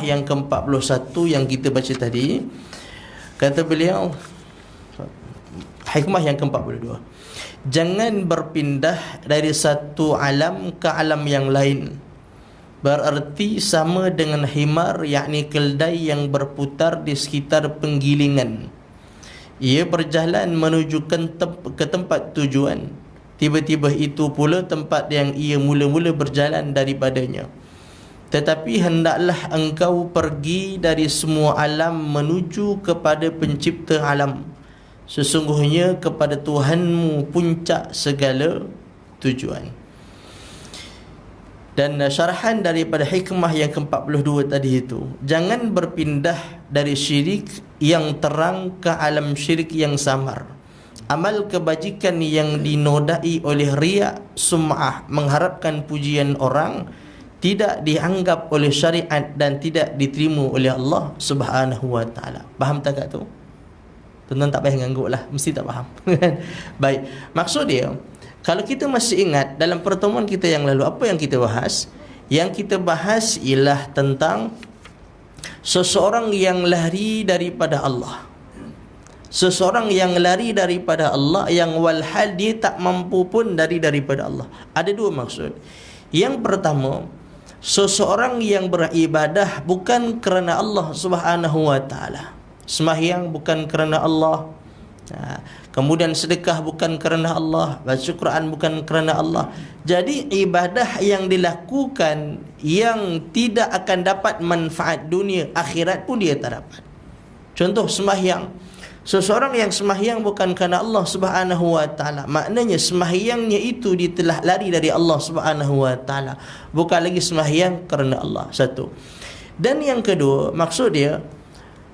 yang ke-41 yang kita baca tadi, kata beliau, hikmah yang ke-42, jangan berpindah dari satu alam ke alam yang lain. Berarti sama dengan himar, yakni keldai yang berputar di sekitar penggilingan. Ia berjalan menuju ke tempat tujuan. Tiba-tiba itu pula tempat yang ia mula-mula berjalan daripadanya. Tetapi hendaklah engkau pergi dari semua alam menuju kepada pencipta alam. Sesungguhnya kepada Tuhanmu puncak segala tujuan. Dan syarahan daripada hikmah yang ke-42 tadi itu, jangan berpindah dari syirik yang terang ke alam syirik yang samar. Amal kebajikan yang dinodai oleh riya, sum'ah, mengharapkan pujian orang, tidak dianggap oleh syariat dan tidak diterima oleh Allah Subhanahu wa taala. Faham tak kat tu? Tuan-tuan tak payah ngangguk lah, mesti tak faham. Baik, maksud dia, kalau kita masih ingat dalam pertemuan kita yang lalu, apa yang kita bahas? Yang kita bahas ialah tentang seseorang yang lari daripada Allah. Seseorang yang lari daripada Allah, yang walhal dia tak mampu pun daripada Allah. Ada dua maksud. Yang pertama, seseorang yang beribadah bukan kerana Allah Subhanahu wa taala. Sembahyang bukan kerana Allah. Kemudian sedekah bukan kerana Allah, baca Quran bukan kerana Allah. Jadi ibadah yang dilakukan yang tidak akan dapat manfaat dunia, akhirat pun dia tak dapat. Contoh sembahyang. Seseorang yang sembahyang bukan kerana Allah Subhanahu wa taala, maknanya sembahyangnya itu dia telah lari dari Allah Subhanahu wa taala, bukan lagi sembahyang kerana Allah. Satu. Dan yang kedua, maksud dia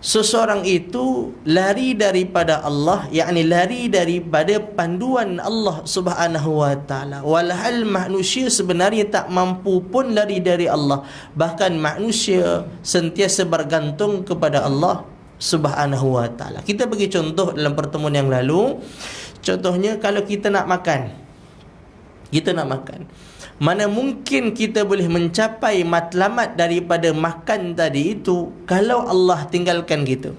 seseorang itu lari daripada Allah, yakni lari daripada panduan Allah Subhanahu wa taala. Walhal manusia sebenarnya tak mampu pun lari dari Allah. Bahkan manusia sentiasa bergantung kepada Allah Subhanahu wa taala. Kita bagi contoh dalam pertemuan yang lalu. Contohnya kalau kita nak makan. Mana mungkin kita boleh mencapai matlamat daripada makan tadi itu kalau Allah tinggalkan kita.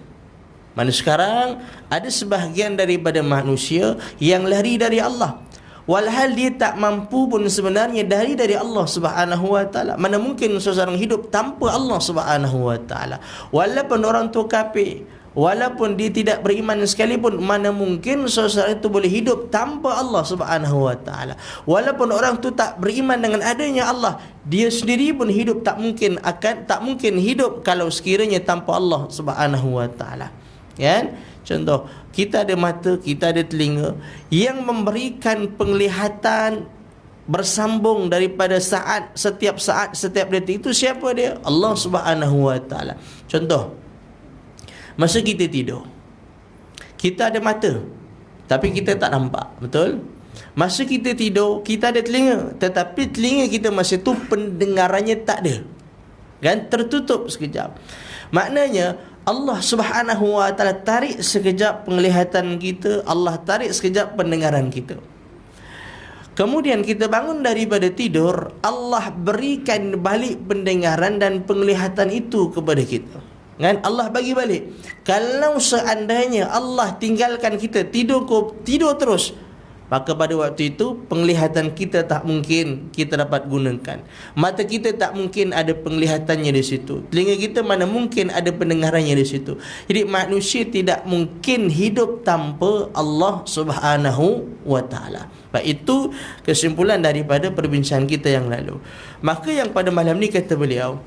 Mana sekarang ada sebahagian daripada manusia yang lari dari Allah, walhal dia tak mampu pun sebenarnya dari Allah Subhanahu wa taala. Mana mungkin seseorang hidup tanpa Allah Subhanahu wa taala. Walaupun orang tu kafir, walaupun dia tidak beriman sekalipun, mana mungkin seseorang itu boleh hidup tanpa Allah Subhanahu wa taala. Walaupun orang tu tak beriman dengan adanya Allah, dia sendiri pun hidup tak mungkin hidup kalau sekiranya tanpa Allah Subhanahu wa taala. Kan? Contoh, kita ada mata, kita ada telinga yang memberikan penglihatan bersambung daripada setiap detik. Itu siapa dia? Allah Subhanahu wa taala. Contoh, masa kita tidur, kita ada mata tapi kita tak nampak, betul? Masa kita tidur, kita ada telinga, tetapi telinga kita masa tu pendengarannya tak ada, kan? Tertutup sekejap. Maknanya Allah Subhanahu wa taala tarik sekejap penglihatan kita, Allah tarik sekejap pendengaran kita. Kemudian kita bangun daripada tidur, Allah berikan balik pendengaran dan penglihatan itu kepada kita. Kan? Allah bagi balik. Kalau seandainya Allah tinggalkan kita tidur terus, maka pada waktu itu penglihatan kita tak mungkin kita dapat gunakan. Mata kita tak mungkin ada penglihatannya di situ. Telinga kita mana mungkin ada pendengarannya di situ. Jadi manusia tidak mungkin hidup tanpa Allah Subhanahu wa taala. Baik, itu kesimpulan daripada perbincangan kita yang lalu. Maka yang pada malam ni kata beliau,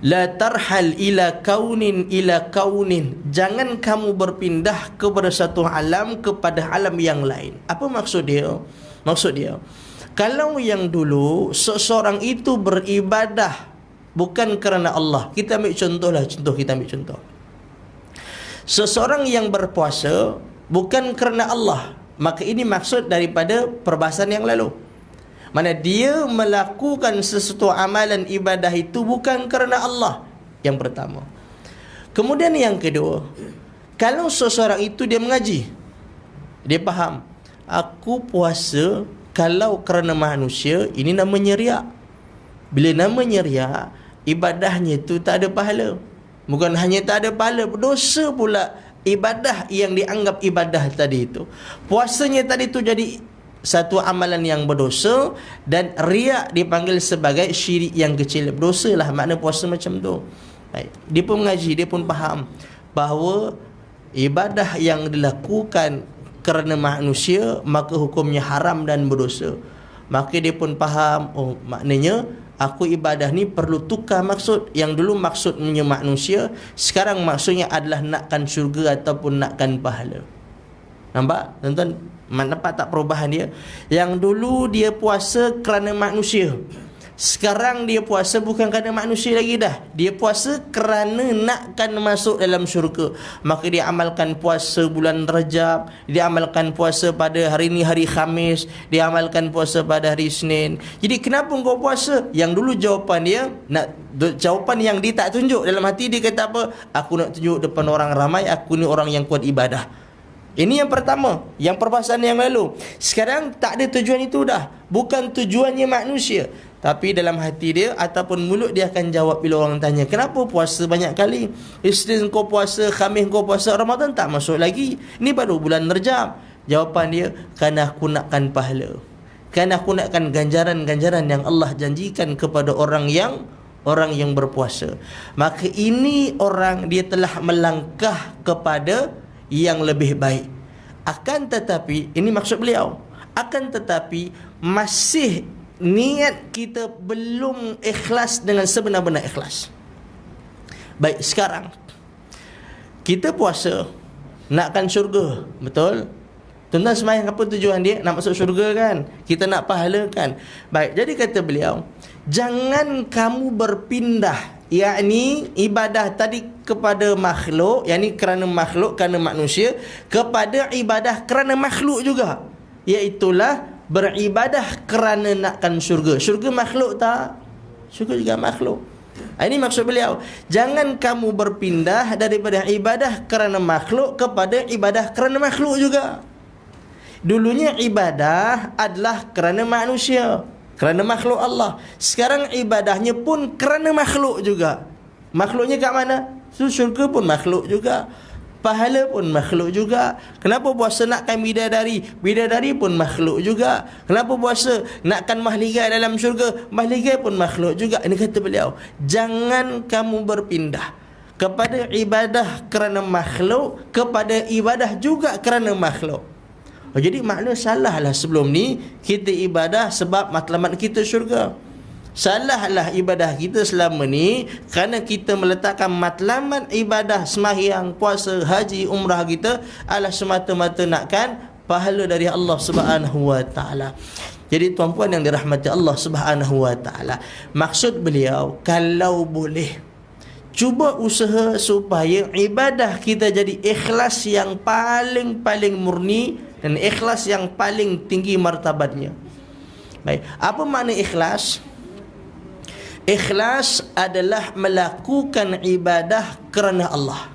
la tarhal ila kaunin, jangan kamu berpindah kepada satu alam kepada alam yang lain. Apa maksud dia? Maksud dia, kalau yang dulu seseorang itu beribadah bukan kerana Allah, kita ambil contoh. Seseorang yang berpuasa bukan kerana Allah, maka ini maksud daripada perbahasan yang lalu. Mana dia melakukan sesuatu amalan ibadah itu bukan kerana Allah. Yang pertama. Kemudian yang kedua, kalau seseorang itu dia mengaji, dia faham, aku puasa kalau kerana manusia, ini namanya riak. Bila namanya riak, ibadahnya itu tak ada pahala. Bukan hanya tak ada pahala, berdosa pula ibadah yang dianggap ibadah tadi itu. Puasanya tadi itu jadi satu amalan yang berdosa, dan riak dipanggil sebagai syirik yang kecil. Berdosa lah makna puasa macam tu. Baik. Dia pun mengaji, dia pun faham bahawa ibadah yang dilakukan kerana manusia maka hukumnya haram dan berdosa. Maka dia pun faham, oh maknanya aku ibadah ni perlu tukar maksud. Yang dulu maksudnya manusia, sekarang maksudnya adalah nakkan syurga ataupun nakkan pahala. Nampak? Tuan-tuan, nampak tak perubahan dia? Yang dulu dia puasa kerana manusia, sekarang dia puasa bukan kerana manusia lagi dah. Dia puasa kerana nakkan masuk dalam syurga. Maka dia amalkan puasa bulan Rajab, dia amalkan puasa pada hari ni hari Khamis, dia amalkan puasa pada hari Isnin. Jadi kenapa kau puasa? Yang dulu jawapan dia, jawapan yang dia tak tunjuk dalam hati dia, kata apa? Aku nak tunjuk depan orang ramai, aku ni orang yang kuat ibadah. Ini yang pertama, yang perbahasan yang lalu. Sekarang tak ada tujuan itu dah. Bukan tujuannya manusia, tapi dalam hati dia ataupun mulut dia akan jawab bila orang tanya, kenapa puasa banyak kali? Isnin kau puasa, Khamis kau puasa, Ramadan tak masuk lagi, ni baru bulan Rajab. Jawapan dia, kerana aku nakkan pahala, kerana aku nakkan ganjaran-ganjaran yang Allah janjikan kepada orang yang berpuasa. Maka ini orang dia telah melangkah kepada yang lebih baik. Akan tetapi, ini maksud beliau, akan tetapi masih niat kita belum ikhlas dengan sebenar-benar ikhlas. Baik, sekarang kita puasa nakkan syurga, betul? Tuan-tuan sembahyang apa tujuan dia? Nak masuk syurga kan? Kita nak pahala kan? Baik, jadi kata beliau, jangan kamu berpindah, yakni ibadah tadi kepada makhluk, yakni kerana makhluk, kerana manusia, kepada ibadah kerana makhluk juga, iaitulah beribadah kerana nakkan syurga. Syurga makhluk tak? Syurga juga makhluk. Ini maksud beliau, jangan kamu berpindah daripada ibadah kerana makhluk kepada ibadah kerana makhluk juga. Dulunya ibadah adalah kerana manusia, kerana makhluk Allah. Sekarang ibadahnya pun kerana makhluk juga. Makhluknya kat mana? Syurga pun makhluk juga, pahala pun makhluk juga. Kenapa puasa nakkan bidadari? Bidadari pun makhluk juga. Kenapa puasa nakkan mahligai dalam syurga? Mahligai pun makhluk juga. Ini kata beliau, jangan kamu berpindah kepada ibadah kerana makhluk kepada ibadah juga kerana makhluk. Jadi makna salahlah sebelum ni kita ibadah sebab matlamat kita syurga. Salahlah ibadah kita selama ni kerana kita meletakkan matlamat ibadah sembahyang, puasa, haji, umrah kita adalah semata-mata nakkan pahala dari Allah Subhanahu wa taala. Jadi tuan-puan yang dirahmati Allah Subhanahu wa taala, maksud beliau kalau boleh cuba usaha supaya ibadah kita jadi ikhlas yang paling murni dan ikhlas yang paling tinggi martabatnya. Baik, apa makna ikhlas? Ikhlas adalah melakukan ibadah kerana Allah.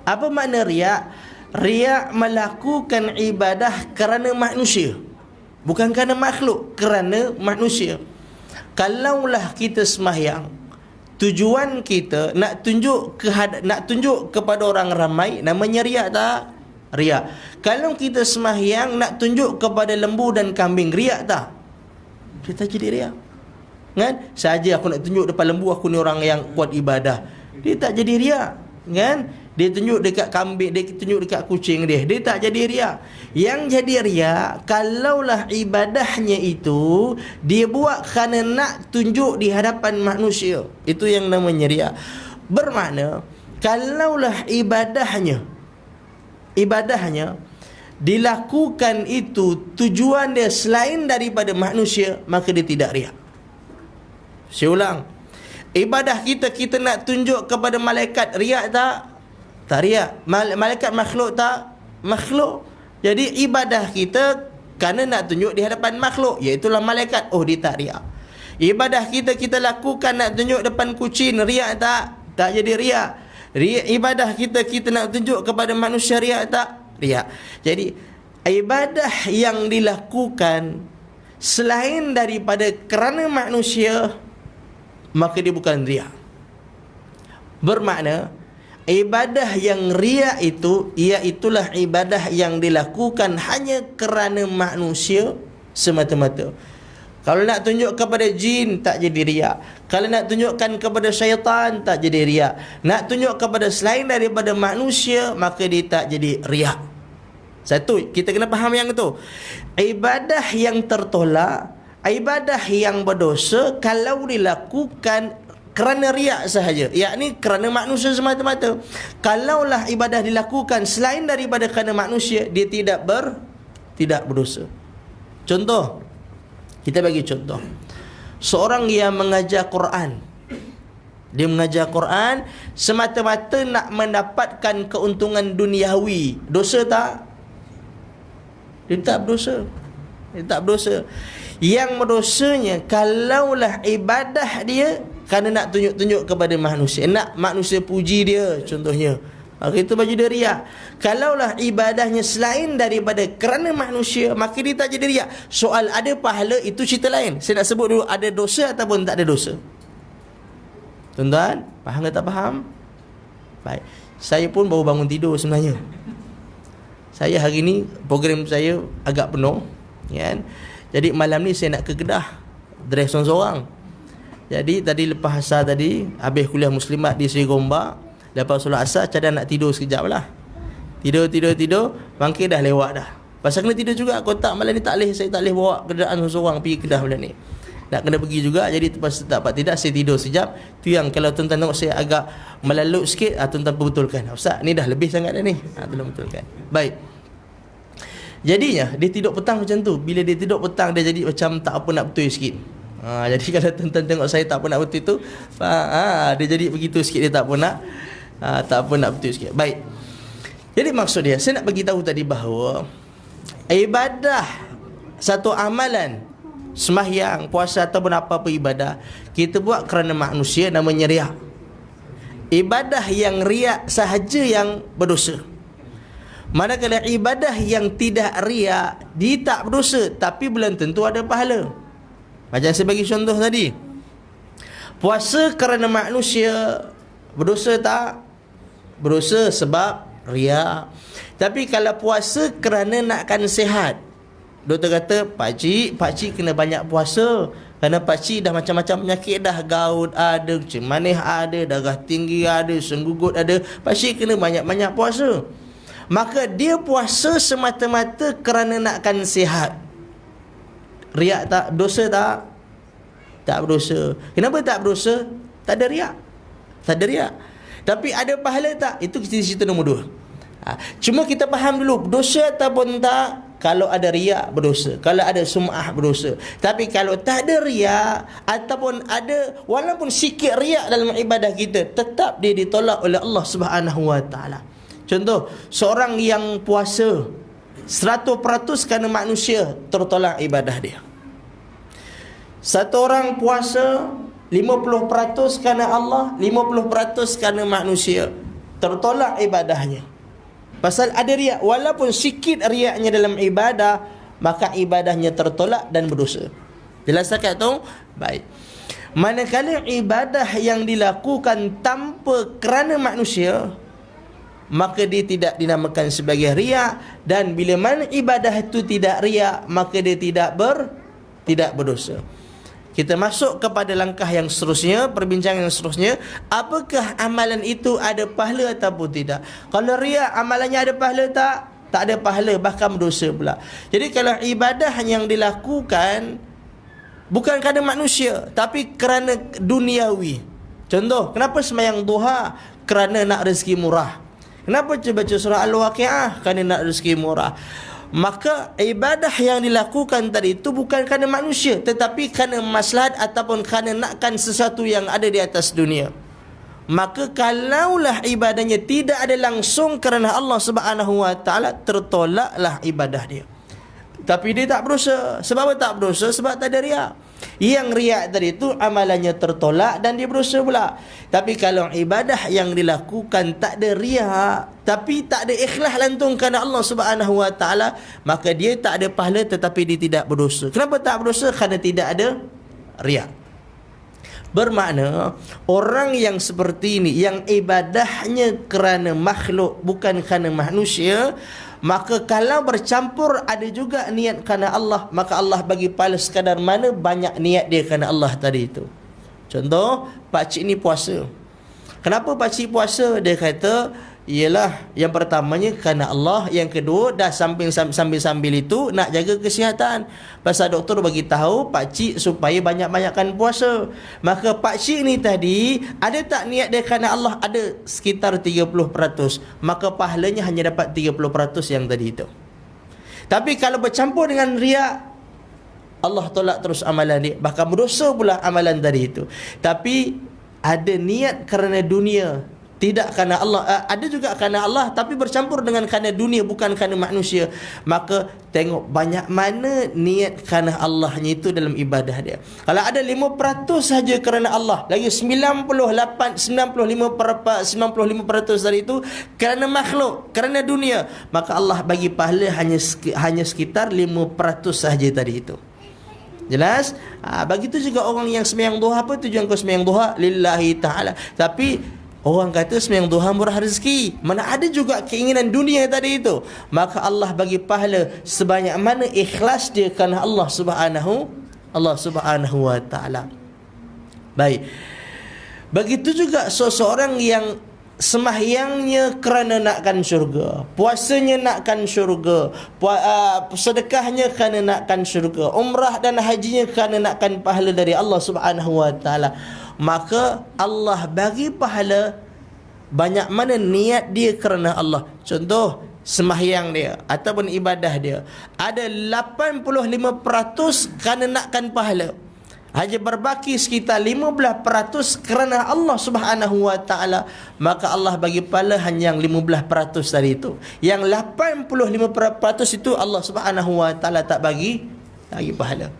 Apa makna riak? Riak melakukan ibadah kerana manusia, bukan kerana makhluk, kerana manusia. Kalaulah kita sembahyang, tujuan kita nak tunjuk kepada orang ramai, namanya riak tak? Riak. Kalau kita sembahyang nak tunjuk kepada lembu dan kambing, riak tak? Kita jadi riak. Kan? Saja aku nak tunjuk depan lembu aku ni orang yang kuat ibadah, dia tak jadi riak. Kan? Dia tunjuk dekat kambing, dia tunjuk dekat kucing dia tak jadi riak. Yang jadi riak kalaulah ibadahnya itu dia buat kerana nak tunjuk di hadapan manusia. Itu yang namanya riak. Bermakna kalaulah ibadahnya dilakukan itu tujuan dia selain daripada manusia, maka dia tidak riak. Saya ulang, ibadah kita nak tunjuk kepada malaikat, riak tak? Tak riak. Malaikat makhluk tak? Makhluk. Jadi ibadah kita kerana nak tunjuk di hadapan makhluk, iaitulah malaikat, oh dia tak riak. Ibadah kita lakukan nak tunjuk depan kucing, riak tak? Tak jadi riak. Ibadah kita nak tunjuk kepada manusia, riak tak? Riak. Jadi ibadah yang dilakukan selain daripada kerana manusia, maka dia bukan riya. Bermakna ibadah yang riya itu, iaitulah ibadah yang dilakukan hanya kerana manusia semata-mata. Kalau nak tunjuk kepada jin, tak jadi riya. Kalau nak tunjukkan kepada syaitan, tak jadi riya. Nak tunjuk kepada selain daripada manusia, maka dia tak jadi riya. Satu, kita kena faham yang itu. Ibadah yang tertolak, ibadah yang berdosa, kalau dilakukan kerana riak sahaja, yakni kerana manusia semata-mata. Kalaulah ibadah dilakukan selain daripada kerana manusia, dia tidak berdosa. Contoh, kita bagi contoh. Seorang yang mengajar Quran, dia mengajar Quran semata-mata nak mendapatkan keuntungan duniawi, dosa tak? Dia tak berdosa. Dia tak berdosa. Yang berdosanya kalaulah ibadah dia kerana nak tunjuk-tunjuk kepada manusia, nak manusia puji dia contohnya, maka itu baju dia riak. Kalaulah ibadahnya selain daripada kerana manusia, maka dia tak jadi riak. Soal ada pahala itu cerita lain. Saya nak sebut dulu ada dosa ataupun tak ada dosa. Tuan-tuan, faham ke tak faham? Baik. Saya pun baru bangun tidur sebenarnya. Saya hari ni program saya agak penuh, kan? Jadi malam ni saya nak ke Kedah, drive seorang-seorang. Jadi tadi lepas asar tadi, habis kuliah muslimat di Seri Gombak, lepas solat asar cadang nak tidur sekejap lah. Tidur, bangkit dah lewat dah. Pasal kena tidur juga, kotak malam ni tak boleh, saya tak boleh bawa kenderaan seorang-seorang pergi Kedah malam ni. Nak kena pergi juga, jadi lepas tak dapat tidak, saya tidur sekejap. Tu yang kalau tuan-tuan tengok saya agak melalut sikit, tuan-tuan perbetulkan. Ustaz, ni dah lebih sangat dah ni. Tolong betulkan. Baik. Jadinya dia tidur petang macam tu. Bila dia tidur petang, dia jadi macam tak apa nak betul sikit. Jadi kalau tuan-tuan tengok saya tak apa nak betul tu, dia jadi begitu sikit, dia tak apa nak betul sikit. Baik. Jadi maksud dia, saya nak bagi tahu tadi bahawa ibadah, satu amalan, sembahyang, puasa ataupun apa-apa ibadah, kita buat kerana manusia, namanya riak. Ibadah yang riak sahaja yang berdosa. Manakala ibadah yang tidak riak, dia tak berdosa, tapi belum tentu ada pahala. Macam saya bagi contoh tadi, puasa kerana manusia, berdosa tak? Berdosa sebab riak. Tapi kalau puasa kerana nakkan sihat, doktor kata, pakcik kena banyak puasa, kerana pakcik dah macam-macam penyakit dah, gout ada, kencing manis ada, darah tinggi ada, senggugut ada, pakcik kena banyak-banyak puasa. Maka dia puasa semata-mata kerana nakkan sihat. Riak tak? Dosa tak? Tak berdosa. Kenapa tak berdosa? Tak ada riak. Tak ada riak. Tapi ada pahala tak? Itu cerita nombor 2. Cuma kita faham dulu, dosa ataupun tak, kalau ada riak berdosa, kalau ada sum'ah berdosa. Tapi kalau tak ada riak, ataupun ada walaupun sikit riak dalam ibadah kita, tetap dia ditolak oleh Allah Subhanahu Wa Taala. Contoh, seorang yang puasa 100% kerana manusia, tertolak ibadah dia. Satu orang puasa 50% kerana Allah, 50% kerana manusia, tertolak ibadahnya. Pasal ada riak, walaupun sikit riaknya dalam ibadah, maka ibadahnya tertolak dan berdosa. Jelas tak tu? Baik. Manakala ibadah yang dilakukan tanpa kerana manusia, maka dia tidak dinamakan sebagai riak. Dan bila mana ibadah itu tidak riak, maka dia tidak berdosa. Kita masuk kepada langkah yang seterusnya, perbincangan yang seterusnya. Apakah amalan itu ada pahala ataupun tidak? Kalau riak, amalannya ada pahala tak? Tak ada pahala, bahkan berdosa pula. Jadi kalau ibadah yang dilakukan bukan kerana manusia, tapi kerana duniawi. Contoh, kenapa sembahyang duha? Kerana nak rezeki murah. Kenapa baca surah Al-Waqi'ah? Kerana nak rezeki murah. Maka ibadah yang dilakukan tadi itu bukan kerana manusia, tetapi kerana maslahat ataupun kerana nakkan sesuatu yang ada di atas dunia. Maka kalaulah ibadahnya tidak ada langsung kerana Allah Subhanahu Wa Taala, tertolaklah ibadah dia. Tapi dia tak berdosa. Sebab apa tak berdosa? Sebab tak ada riak. Yang riak tadi itu amalannya tertolak dan dia berdosa pula. Tapi kalau ibadah yang dilakukan tak ada riak, tapi tak ada ikhlas lantung kerana Allah Subhanahu Wa Taala, maka dia tak ada pahala tetapi dia tidak berdosa. Kenapa tak berdosa? Kerana tidak ada riak. Bermakna orang yang seperti ini, yang ibadahnya kerana makhluk bukan kerana manusia, maka kalau bercampur ada juga niat kerana Allah, maka Allah bagi pahala sekadar mana banyak niat dia kerana Allah tadi itu. Contoh, pakcik ni puasa. Kenapa pakcik puasa? Dia kata, ialah yang pertamanya kerana Allah, yang kedua dah sambil itu nak jaga kesihatan. Pasal doktor bagi tahu pakcik supaya banyak-banyakkan puasa. Maka pakcik ni tadi ada tak niat dia kerana Allah? Ada sekitar 30%. Maka pahalanya hanya dapat 30% yang tadi itu. Tapi kalau bercampur dengan riak, Allah tolak terus amalan dia, bahkan berdosa pula amalan tadi itu. Tapi ada niat kerana dunia, tidak kerana Allah, ada juga kerana Allah tapi bercampur dengan kerana dunia, bukan kerana manusia. Maka tengok banyak mana niat kerana Allahnya itu dalam ibadah dia. Kalau ada 5% saja kerana Allah, lagi 95% dari itu kerana makhluk, kerana dunia, maka Allah bagi pahala hanya sekitar 5% saja tadi itu. Jelas? Begitu juga orang yang sembahyang duha. Apa tujuan kau sembahyang duha? Lillahi ta'ala. Tapi orang kata sembahyang duha murah rezeki. Mana ada juga keinginan dunia tadi itu. Maka Allah bagi pahala sebanyak mana ikhlas dia kerana Allah Subhanahu wa ta'ala. Baik. Begitu juga seseorang yang sembahyangnya kerana nakkan syurga, puasanya nakkan syurga, sedekahnya kerana nakkan syurga, umrah dan hajinya kerana nakkan pahala dari Allah Subhanahu wa ta'ala, maka Allah bagi pahala banyak mana niat dia kerana Allah. Contoh, sembahyang dia ataupun ibadah dia ada 85% kerana nakkan pahala, hanya berbaki sekitar 15% kerana Allah Subhanahu wa ta'ala, maka Allah bagi pahala hanya yang 15% dari itu. Yang 85% itu Allah Subhanahu wa ta'ala tak bagi pahala.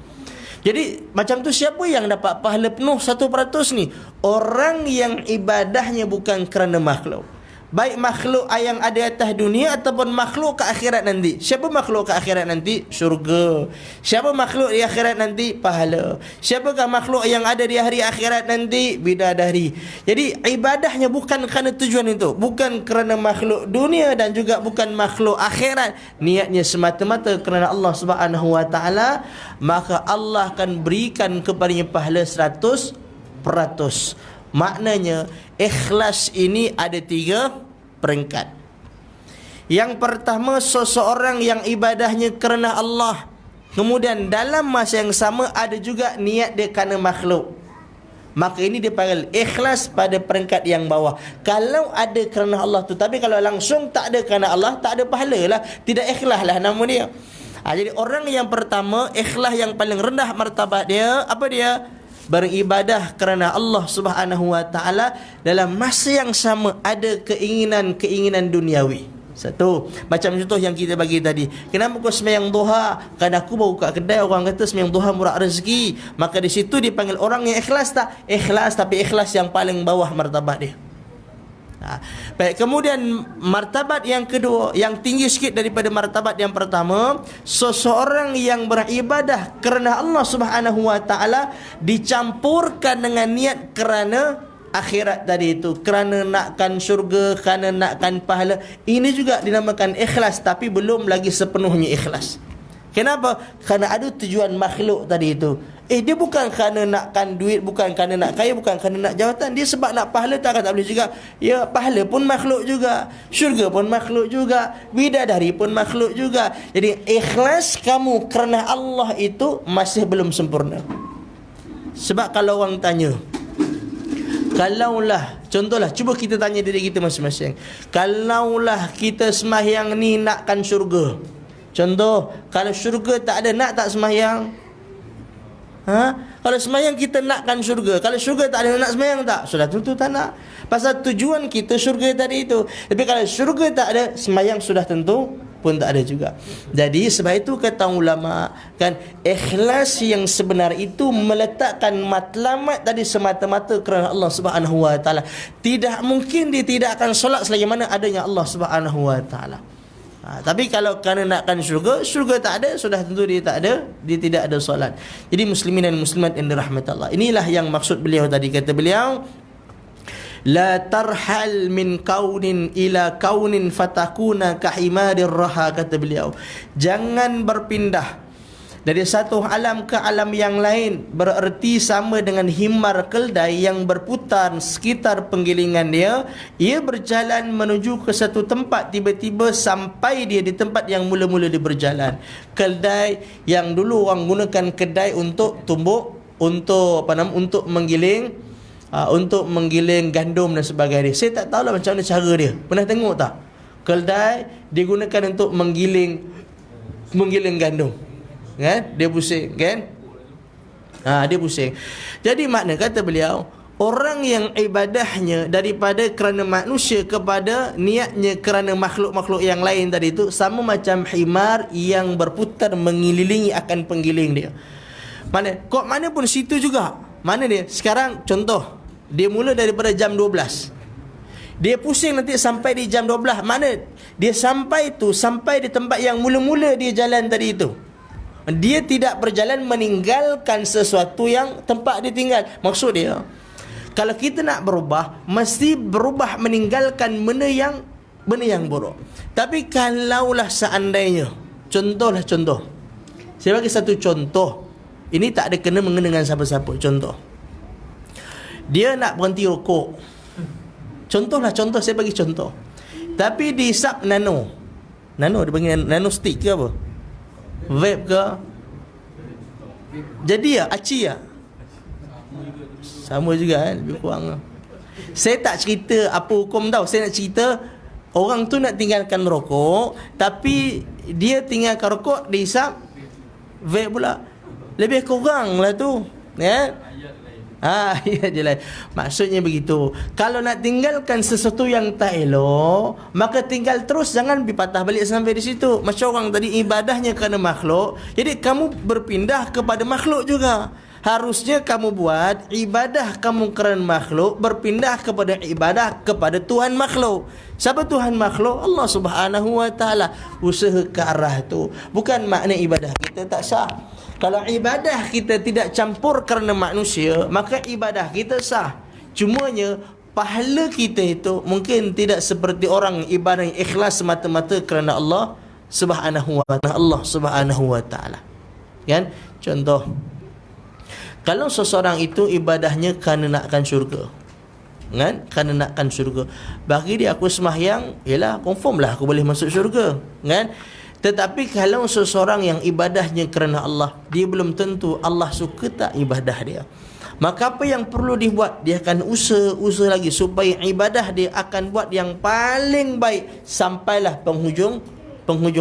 Jadi macam tu, siapa yang dapat pahala penuh 1% ni? Orang yang ibadahnya bukan kerana makhluk. Baik makhluk yang ada atas dunia ataupun makhluk ke akhirat nanti. Siapa makhluk ke akhirat nanti? Syurga. Siapa makhluk di akhirat nanti? Pahala. Siapakah makhluk yang ada di hari akhirat nanti? Bidadari. Jadi ibadahnya bukan kerana tujuan itu, bukan kerana makhluk dunia dan juga bukan makhluk akhirat. Niatnya semata-mata kerana Allah Subhanahu wa ta'ala, maka Allah akan berikan kepadanya pahala 100%. Maknanya ikhlas ini ada 3 peringkat. Yang pertama, seseorang yang ibadahnya kerana Allah, kemudian dalam masa yang sama ada juga niat dia kerana makhluk, maka ini dipanggil ikhlas pada peringkat yang bawah. Kalau ada kerana Allah tu, tapi kalau langsung tak ada kerana Allah, tak ada pahala lah, tidak ikhlas lah nama dia. Jadi orang yang pertama, ikhlas yang paling rendah martabat dia, apa dia? Beribadah kerana Allah Subhanahu wa ta'ala, dalam masa yang sama ada keinginan duniawi. Satu, macam contoh yang kita bagi tadi, kenapa kau sembahyang duha? Kan aku baru buka kedai, orang kata sembahyang duha murah rezeki. Maka di situ dipanggil orang yang ikhlas tak? Ikhlas, tapi ikhlas yang paling bawah martabat dia. Baik, kemudian martabat yang kedua, yang tinggi sikit daripada martabat yang pertama, seseorang yang beribadah kerana Allah Subhanahu wa ta'ala dicampurkan dengan niat kerana akhirat tadi itu, kerana nakkan syurga, kerana nakkan pahala. Ini juga dinamakan ikhlas, tapi belum lagi sepenuhnya ikhlas. Kenapa? Kerana ada tujuan makhluk tadi itu. Dia bukan kerana nakkan duit, bukan kerana nak kaya, bukan kerana nak jawatan. Dia sebab nak pahala, tak boleh juga. Ya, pahala pun makhluk juga, syurga pun makhluk juga, bidadari pun makhluk juga. Jadi ikhlas kamu kerana Allah itu masih belum sempurna. Sebab kalau orang tanya, kalaulah, contohlah, cuba kita tanya diri kita masing-masing, kalaulah kita sembahyang ni nakkan syurga, contoh, kalau syurga tak ada, nak tak sembahyang? Kalau sembahyang kita nakkan syurga, kalau syurga tak ada, nak sembahyang tak? Sudah tentu tak nak. Pasal tujuan kita syurga tadi itu. Tapi kalau syurga tak ada, sembahyang sudah tentu pun tak ada juga. Jadi sebab itu kata ulama, kan, ikhlas yang sebenar itu meletakkan matlamat tadi semata-mata kerana Allah Subhanahu wa ta'ala. Tidak mungkin dia tidak akan solat selagi mana adanya Allah Subhanahu wa ta'ala. Tapi kalau kerana nakkan syurga, syurga tak ada, sudah tentu dia tak ada, dia tidak ada solat. Jadi muslimin dan muslimat yang dirahmati Allah, inilah yang maksud beliau tadi. Kata beliau, la tarhal min kaunin ila kaunin fatakuna kahimadir raha. Kata beliau, jangan berpindah dari satu alam ke alam yang lain, bererti sama dengan himar keldai yang berputar sekitar penggilingan dia. Ia berjalan menuju ke satu tempat, tiba-tiba sampai dia di tempat yang mula-mula dia berjalan. Keldai yang dulu orang gunakan kedai untuk tumbuk, untuk untuk menggiling, untuk menggiling gandum dan sebagainya. Saya tak tahulah macam mana cara dia. Pernah tengok tak? Keldai digunakan untuk menggiling gandum. Kan? Dia pusing, kan? Dia pusing. Jadi makna kata beliau, orang yang ibadahnya daripada kerana manusia kepada niatnya kerana makhluk-makhluk yang lain tadi itu, sama macam himar yang berputar mengelilingi akan penggiling dia. Mana pun situ juga. Mana dia? Sekarang contoh, dia mula daripada jam 12. Dia pusing nanti sampai di jam 12. Mana dia sampai di tempat yang mula-mula dia jalan tadi itu. Dia tidak berjalan meninggalkan sesuatu yang tempat dia tinggal. Maksud dia, kalau kita nak berubah, mesti berubah meninggalkan benda yang buruk. Tapi kalaulah seandainya, contoh, saya bagi satu contoh, ini tak ada kena-mengena dengan siapa-siapa. Contoh, dia nak berhenti rokok. Contoh, saya bagi contoh. Tapi dihisap nano, dia panggil nano stick ke apa, vape ke, jadi aci sama juga kan, lebih kurang. Saya tak cerita apa hukum tau. Saya nak cerita orang tu nak tinggalkan rokok, tapi dia tinggalkan rokok, dia hisap vape pula. Lebih kurang lah tu, ya. Ya je lah. Maksudnya begitu. Kalau nak tinggalkan sesuatu yang tak elok, maka tinggal terus, jangan patah balik sampai di situ. Macam orang tadi ibadahnya kerana makhluk, jadi kamu berpindah kepada makhluk juga. Harusnya kamu buat ibadah kamu kerana makhluk, berpindah kepada ibadah kepada Tuhan makhluk. Siapa Tuhan makhluk? Allah Subhanahu wa taala. Usaha ke arah tu. Bukan makna ibadah kita tak sah. Kalau ibadah kita tidak campur kerana manusia, maka ibadah kita sah. Cumanya pahala kita itu mungkin tidak seperti orang ibadah yang ikhlas semata-mata kerana Allah Subhanahu wa taala. Kan? Contoh, kalau seseorang itu ibadahnya kerana nakkan syurga, kan? Kerana nakkan syurga, bagi dia aku sembahyang, yalah confirm lah aku boleh masuk syurga, kan? Tetapi kalau seseorang yang ibadahnya kerana Allah, dia belum tentu Allah suka tak ibadah dia. Maka apa yang perlu dibuat? Dia akan usaha lagi supaya ibadah dia akan buat yang paling baik sampailah penghujung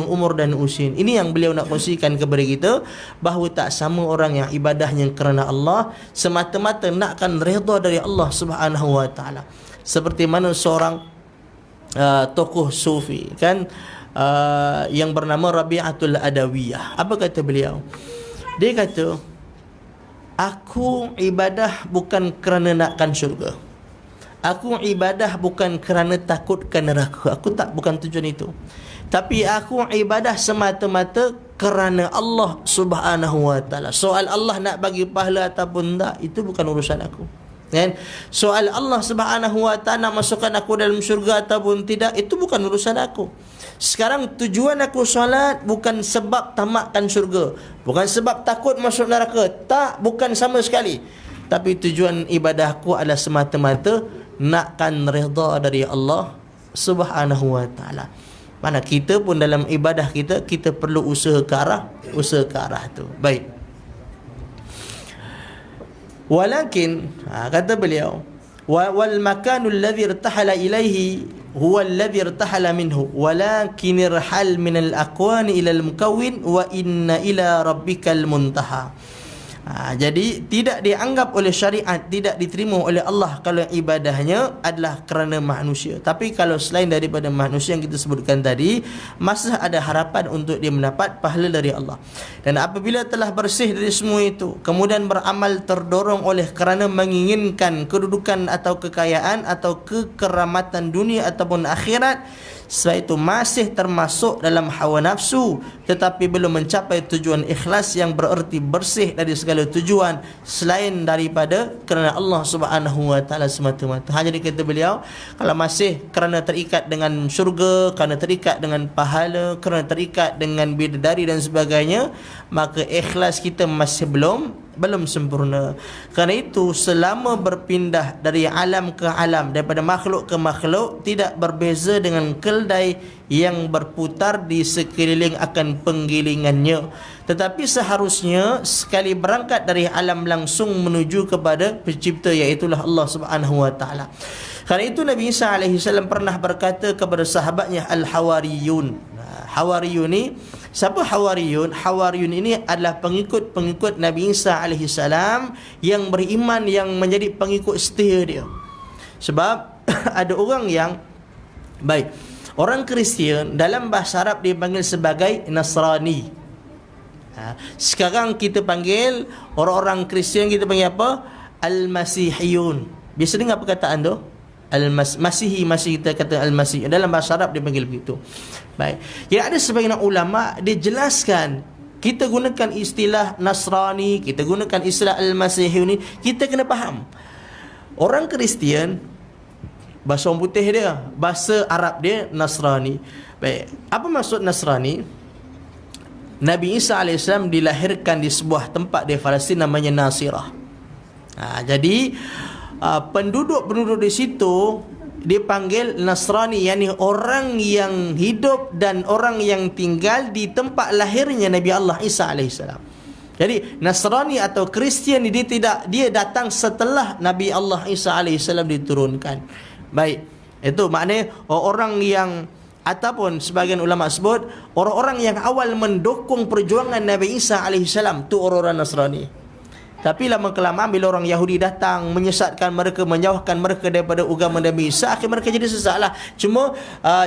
umur dan usia. Ini yang beliau nak kongsikan kepada kita, bahawa tak sama orang yang ibadahnya kerana Allah semata-mata nakkan redha dari Allah Subhanahu wa taala. Seperti mana seorang tokoh sufi, kan, yang bernama Rabi'atul Adawiyah. Apa kata beliau? Dia kata, aku ibadah bukan kerana nakkan syurga. Aku ibadah bukan kerana takutkan neraka. Bukan tujuan itu. Tapi aku ibadah semata-mata kerana Allah Subhanahu wa taala. Soal Allah nak bagi pahala ataupun tak, itu bukan urusan aku. Kan? Soal Allah Subhanahu wa taala masukkan aku dalam syurga ataupun tidak, itu bukan urusan aku. Sekarang tujuan aku solat bukan sebab tamakkan syurga, bukan sebab takut masuk neraka. Tak, bukan sama sekali. Tapi tujuan ibadahku adalah semata-mata nakkan redha dari Allah Subhanahu wa taala. Mana kita pun dalam ibadah kita perlu usaha ke arah tu. Baik. Walakin, kata beliau, wal makanul ladzi irtahala ilaihi huwa alladhi irtahala minhu walakin irhal min al aqwan ila al mukawwin wa inna ila rabbikal muntaha. Jadi tidak dianggap oleh syariat, tidak diterima oleh Allah kalau ibadahnya adalah kerana manusia. Tapi kalau selain daripada manusia yang kita sebutkan tadi, masih ada harapan untuk dia mendapat pahala dari Allah. Dan apabila telah bersih dari semua itu, kemudian beramal terdorong oleh kerana menginginkan kedudukan atau kekayaan atau kekeramatan dunia ataupun akhirat, Sebab itu masih termasuk dalam hawa nafsu, tetapi belum mencapai tujuan ikhlas yang bererti bersih dari segala tujuan selain daripada kerana Allah Subhanahu wa taala semata-mata. Hanya dikata beliau, kalau masih kerana terikat dengan syurga, kerana terikat dengan pahala, kerana terikat dengan bidadari dan sebagainya, maka ikhlas kita masih belum sempurna. Kerana itu selama berpindah dari alam ke alam, daripada makhluk ke makhluk, tidak berbeza dengan keldai yang berputar di sekeliling akan penggilingannya. Tetapi seharusnya sekali berangkat dari alam langsung menuju kepada pencipta, iaitulah Allah Subhanahu wa taala. Kerana itu Nabi Isa alaihi salam pernah berkata kepada sahabatnya Al-Hawariyun. Hawariyun ni, siapa Hawariyun? Hawariyun ini adalah pengikut-pengikut Nabi Isa alaihi salam yang beriman, yang menjadi pengikut setia dia. Sebab ada orang yang orang Kristian dalam bahasa Arab dia panggil sebagai Nasrani. Sekarang kita panggil orang-orang Kristian, kita panggil apa? Al-Masihiyun. Biasa dengar perkataan tu? Al-Masihi, masih kita kata Al-Masih. Dalam bahasa Arab dia panggil begitu. Baik. Jadi ada sebahagian ulama dia jelaskan, kita gunakan istilah Nasrani, kita gunakan istilah Al-Masihiyun ni, kita kena faham. Orang Kristian bahasa orang putih dia, bahasa Arab dia Nasrani. Baik. Apa maksud Nasrani? Nabi Isa AS dilahirkan di sebuah tempat di Palestin namanya Nasirah. Jadi penduduk-penduduk di situ dipanggil Nasrani, yakni orang yang hidup dan orang yang tinggal di tempat lahirnya Nabi Allah Isa AS. Jadi Nasrani atau Kristian dia datang setelah Nabi Allah Isa AS diturunkan. Baik, itu maknanya orang yang, ataupun sebagian ulama sebut orang-orang yang awal mendukung perjuangan Nabi Isa AS tu orang-orang Nasrani. Tapi lama-kelamaan bila orang Yahudi datang menyesatkan mereka, menjauhkan mereka daripada agama Nabi Isa, akhirnya mereka jadi sesatlah. Cuma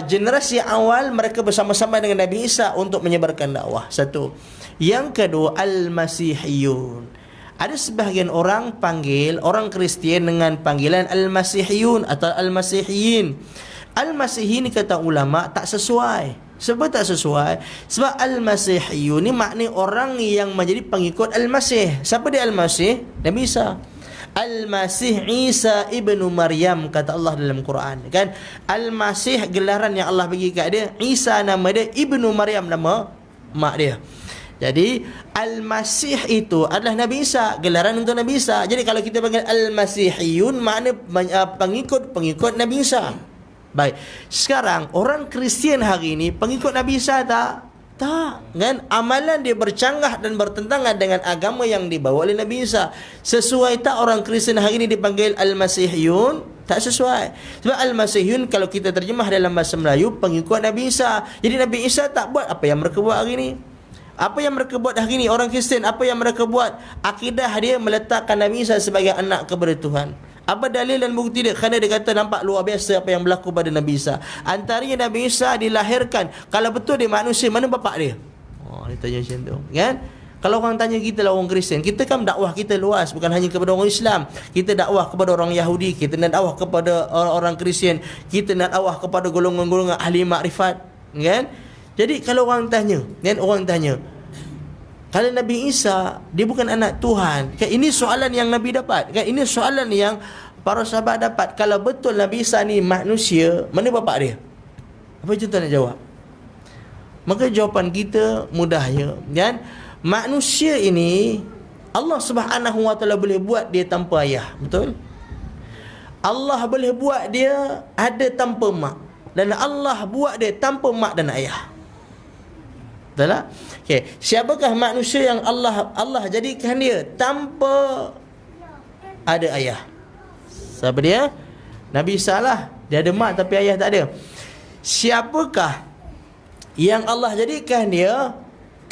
generasi awal mereka bersama-sama dengan Nabi Isa untuk menyebarkan dakwah. Satu. Yang kedua, Al-Masihiyun. Ada sebahagian orang panggil orang Kristian dengan panggilan Al-Masihiyun atau Al-Masihiyin. Al-Masihi ni kata ulama tak sesuai. Sebab tak sesuai? Sebab Al-Masihiyun ni maknanya orang yang menjadi pengikut Al-Masih. Siapa dia Al-Masih? Nabi Isa. Al-Masih Isa ibnu Maryam, kata Allah dalam Quran. Kan? Al-Masih gelaran yang Allah bagi kat dia. Isa nama dia, ibnu Maryam nama mak dia. Jadi Al-Masih itu adalah Nabi Isa, gelaran untuk Nabi Isa. Jadi kalau kita panggil Al-Masihiyun, makna pengikut Nabi Isa. Baik. Sekarang orang Kristian hari ini pengikut Nabi Isa tak? Tak. Kan? Amalan dia bercanggah dan bertentangan dengan agama yang dibawa oleh Nabi Isa. Sesuai tak orang Kristian hari ini dipanggil Al-Masihiyun? Tak sesuai. Sebab Al-Masihiyun kalau kita terjemah dalam bahasa Melayu, pengikut Nabi Isa. Jadi Nabi Isa tak buat apa yang mereka buat hari ini. Apa yang mereka buat hari ini orang Kristian, apa yang mereka buat? Akidah dia meletakkan Nabi Isa sebagai anak kepada Tuhan. Apa dalil dan bukti dia? Kerana dia kata nampak luar biasa apa yang berlaku pada Nabi Isa. Antaranya Nabi Isa dilahirkan, kalau betul dia manusia, mana bapak dia? Dia tanya macam tu, kan? Kalau orang tanya kita lah orang Kristian, kita kan dakwah kita luas, bukan hanya kepada orang Islam. Kita dakwah kepada orang Yahudi, kita nak dakwah kepada orang Kristian, kita nak dakwah kepada golongan-golongan ahli makrifat, kan? Jadi kalau orang tanya, kan, orang tanya, kalau Nabi Isa dia bukan anak Tuhan, kan, ini soalan yang Nabi dapat, kan, ini soalan yang para sahabat dapat. Kalau betul Nabi Isa ni manusia, mana bapak dia? Apa kita nak jawab? Maka jawapan kita mudahnya, kan, manusia ini Allah Subhanahu wa taala boleh buat dia tanpa ayah, betul? Allah boleh buat dia ada tanpa mak, dan Allah buat dia tanpa mak dan ayah. Betul tak? Okey, siapakah manusia yang Allah jadikan dia tanpa ada ayah? Siapa dia? Nabi Isa lah. Dia ada mak tapi ayah tak ada. Siapakah yang Allah jadikan dia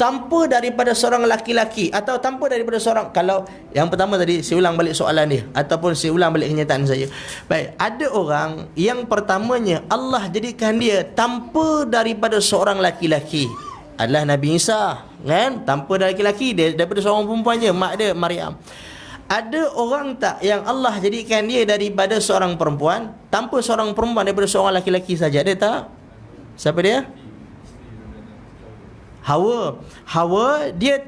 tanpa daripada seorang laki-laki atau tanpa daripada seorang, kalau yang pertama tadi saya ulang balik soalan dia ataupun saya ulang balik kenyataan saya. Baik, ada orang yang pertamanya Allah jadikan dia tanpa daripada seorang laki-laki, adalah Nabi Isa, kan? Tanpa dari laki-laki, dia daripada seorang perempuan je, mak dia Maryam. Ada orang tak yang Allah jadikan dia daripada seorang perempuan, tanpa seorang perempuan, daripada seorang laki-laki saja? Ada tak? Siapa dia? Hawa. Hawa dia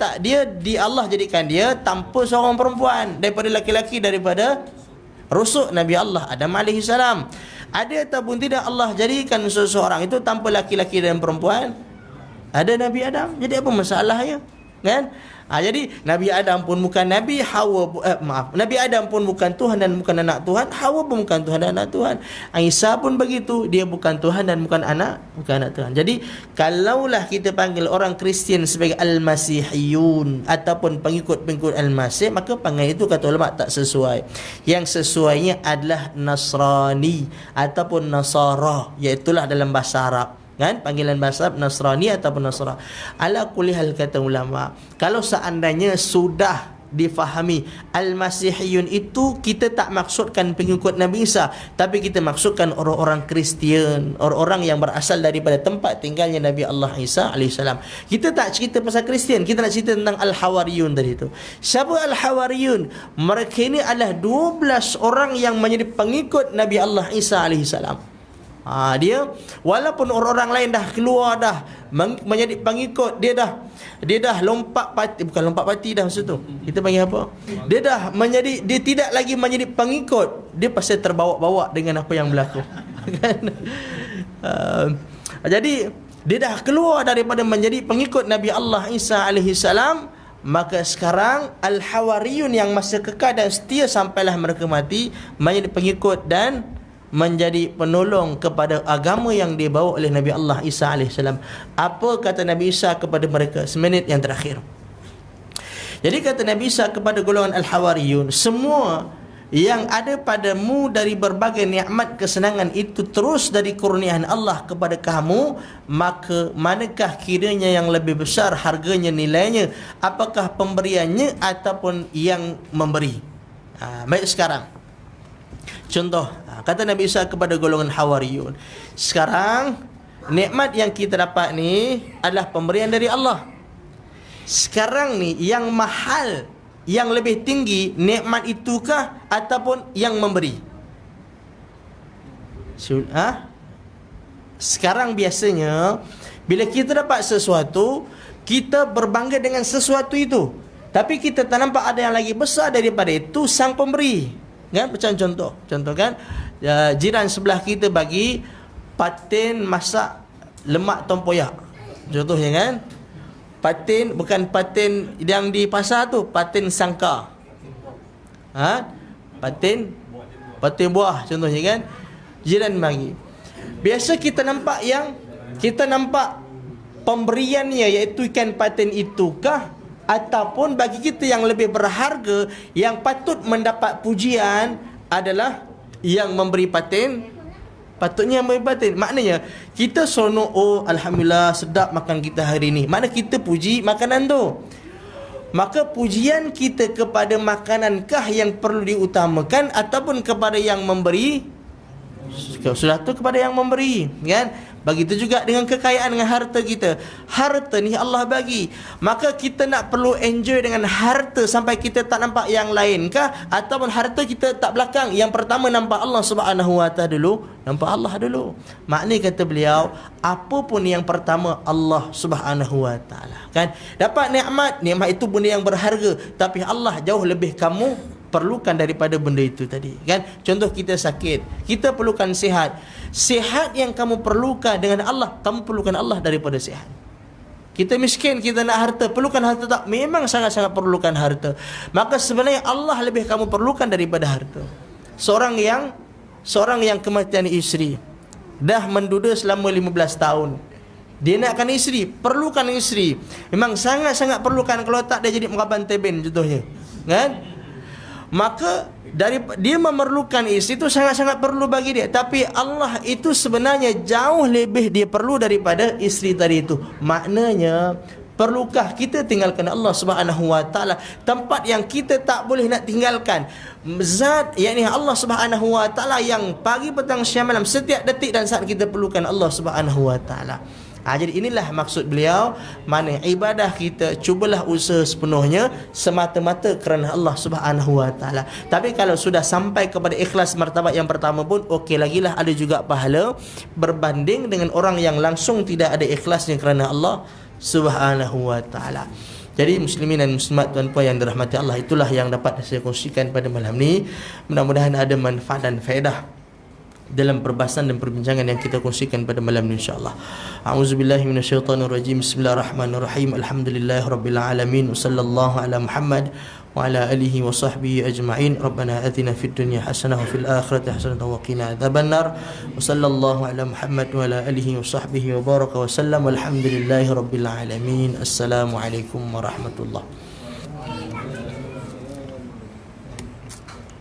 Allah jadikan dia tanpa seorang perempuan, daripada laki-laki, daripada rusuk Nabi Allah Adam alaihi salam. Ada ataupun tidak Allah jadikan seseorang itu tanpa laki-laki dan perempuan? Ada Nabi Adam. Jadi apa masalahnya? Kan? Jadi Nabi Adam pun bukan Nabi, Nabi Adam pun bukan Tuhan dan bukan anak Tuhan, Hawa pun bukan Tuhan dan anak Tuhan. Isa pun begitu, dia bukan Tuhan dan bukan anak Tuhan. Jadi kalaulah kita panggil orang Kristian sebagai Al-Masihiyun ataupun pengikut-pengikut Al-Masih, maka panggil itu kata ulama tak sesuai. Yang sesuainya adalah Nasrani ataupun Nasara, iaitulah dalam bahasa Arab. Kan, panggilan bahasa Nasrani ataupun Nasara. Ala kulli hal, kata ulama, kalau seandainya sudah difahami Al-Masihiyun itu, kita tak maksudkan pengikut Nabi Isa, tapi kita maksudkan orang-orang Kristian, orang-orang yang berasal daripada tempat tinggalnya Nabi Allah Isa alaihissalam. Kita tak cerita pasal Kristian, kita nak cerita tentang Al-Hawariyun tadi tu. Siapa Al-Hawariyun? Mereka ini adalah 12 orang yang menjadi pengikut Nabi Allah Isa alaihissalam. Dia walaupun orang-orang lain dah keluar dah menjadi pengikut, dia dah lompat parti, bukan lompat parti dah maksud tu. Kita panggil apa? Dia tidak lagi menjadi pengikut, dia pasti terbawa-bawa dengan apa yang berlaku. Jadi dia dah keluar daripada menjadi pengikut Nabi Allah Isa alaihi salam. Maka sekarang Al-Hawariyun yang masih kekal dan setia sampailah mereka mati, menjadi pengikut dan menjadi penolong kepada agama yang dibawa oleh Nabi Allah Isa AS. Apa kata Nabi Isa kepada mereka? Seminit yang terakhir. Jadi kata Nabi Isa kepada golongan Al-Hawariyun, semua yang ada padamu dari berbagai nikmat kesenangan itu terus dari kurniaan Allah kepada kamu, maka manakah kiranya yang lebih besar harganya, nilainya? Apakah pemberiannya ataupun yang memberi? Baik, sekarang contoh, kata Nabi Isa kepada golongan Hawariyun, sekarang nikmat yang kita dapat ni adalah pemberian dari Allah. Sekarang ni yang mahal, yang lebih tinggi, nikmat itukah ataupun yang memberi? Sekarang biasanya bila kita dapat sesuatu, kita berbangga dengan sesuatu itu, tapi kita tak nampak ada yang lagi besar daripada itu, sang pemberi. Kan, macam contoh kan, jiran sebelah kita bagi patin masak lemak tempoyak, contohnya kan, patin, bukan patin yang di pasar tu, patin sangka, patin buah contohnya kan, jiran bagi. Biasa kita nampak pemberiannya, iaitu ikan patin itukah, ataupun bagi kita yang lebih berharga, yang patut mendapat pujian adalah yang memberi patin, patutnya memberi patin. Maknanya kita seronok, oh alhamdulillah sedap makan kita hari ni, makna kita puji makanan tu. Maka pujian kita kepada makanankah yang perlu diutamakan ataupun kepada yang memberi? Sudah tu kepada yang memberi, kan? Begitu juga dengan kekayaan, dengan harta kita. Harta ni Allah bagi, maka kita nak perlu enjoy dengan harta sampai kita tak nampak yang lain kah? Ataupun harta kita tak belakang, yang pertama nampak Allah Subhanahu wa ta'ala dulu, nampak Allah dulu. Maknanya kata beliau, apa pun yang pertama Allah Subhanahu wa ta'ala, kan? Dapat nikmat itu benda yang berharga, tapi Allah jauh lebih kamu perlukan daripada benda itu tadi, kan? Contoh, kita sakit, kita perlukan sihat. Sihat yang kamu perlukan dengan Allah, kamu perlukan Allah daripada sihat. Kita miskin, kita nak harta, perlukan harta tak? Memang sangat-sangat perlukan harta. Maka sebenarnya Allah lebih kamu perlukan daripada harta. Seorang yang kematian isteri, dah menduda selama 15 tahun, dia nakkan isteri, perlukan isteri, memang sangat-sangat perlukan. Kalau tak, dia jadi meraban teben contohnya, kan? Maka dia memerlukan isteri itu sangat-sangat perlu bagi dia, tapi Allah itu sebenarnya jauh lebih dia perlu daripada isteri tadi itu. Maknanya, perlukah kita tinggalkan Allah Subhanahu wa ta'ala, tempat yang kita tak boleh nak tinggalkan? Zat, yakni Allah Subhanahu wa ta'ala, yang pagi, petang, siang, malam, setiap detik dan saat kita perlukan Allah Subhanahu wa ta'ala. Jadi inilah maksud beliau, mana ibadah kita cubalah usaha sepenuhnya semata-mata kerana Allah Subhanahu wa taala. Tapi kalau sudah sampai kepada ikhlas martabat yang pertama pun okey lagilah, ada juga pahala berbanding dengan orang yang langsung tidak ada ikhlasnya kerana Allah Subhanahu wa taala. Jadi muslimin dan muslimat, tuan-puan yang dirahmati Allah, itulah yang dapat saya kongsikan pada malam ni. Mudah-mudahan ada manfaat dan faedah dalam perbahasan dan perbincangan yang kita kongsikan pada malam ini, insya-Allah. A'udzubillahi minasyaitonirrajim. Bismillahirrahmanirrahim. Alhamdulillahirabbil alamin. Wassallallahu ala Muhammad wa ala alihi wa sahbihi ajma'in. Rabbana atina fid dunya hasanah wa fil akhirati hasanah wa qina adzabannar. Wa sallallahu ala Muhammad wa ala alihi wa sahbihi wa baraka wa sallam. Walhamdulillahirabbil alamin. Assalamualaikum warahmatullahi